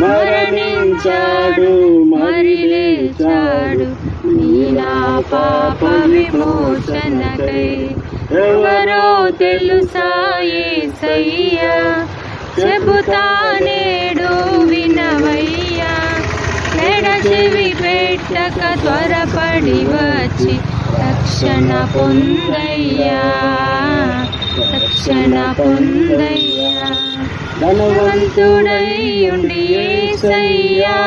మరణించాడు మరి లేచాడు నీ నా పాప విమోచనకై. ఎవరో తెలుసా యేసయ్యా, చెబుతా నేడు వినవయ్యా. ఎడచెవి పెట్టక త్వరపడి వచ్చి రక్షణ పొందయ్యా, రక్షణ పొందయ్యా. ధనవంతుడై ఉండి యేసయ్యా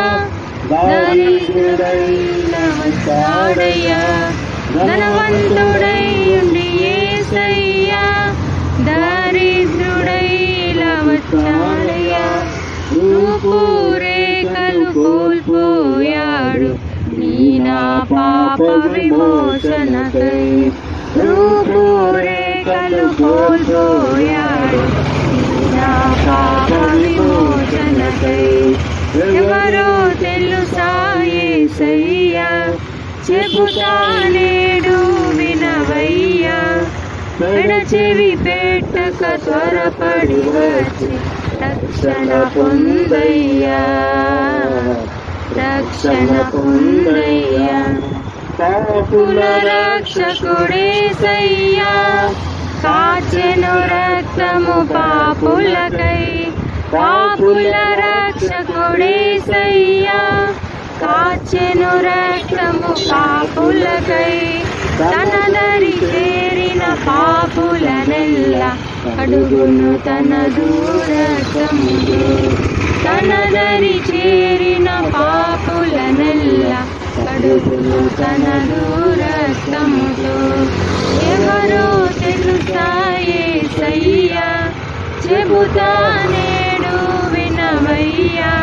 దరిద్రుడై వచ్చాడయ్యా. ధనవంతుడై ఉండి యేసయ్యా దరిద్రుడై వచ్చాడయ్యా. రూపురేఖలు కోల్పోయాడు నీ నా పాప విమోచనకై. రూపురేఖలు కోల్పోయాడు నీ నా పాప విమోచనకై. ఎవరో తెలుసా యేసయ్యా, చెబుతా నేడు వినవయ్యా. ఎడచెవి పెట్టక త్వరపడి వచ్చి రక్షణ పొందయ్యా, రక్షణ పొందయ్యా. పాపుల రక్షకుడేసయ్యా కాచెను రక్తము పాపులకై. పాపుల రక్షకుడేసయ్యా కాచెను రక్తము పాపులకై. తన దరి చేరిన పాపులనెల్ల అడుగును తన దూరత్వముతో. తన దరి చేరిన పాపులనెల్ల అడుగును తన దూరత్వముతో. ఎవరో తెలుసా యేసయ్యా, చెబుతా నేడు వినవయ్యా.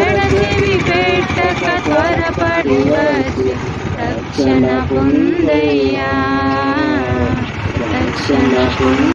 ఎడచెవి పెట్టక త్వరపడి వచ్చి రక్షణ పొందయ్యా, రక్షణ పొంద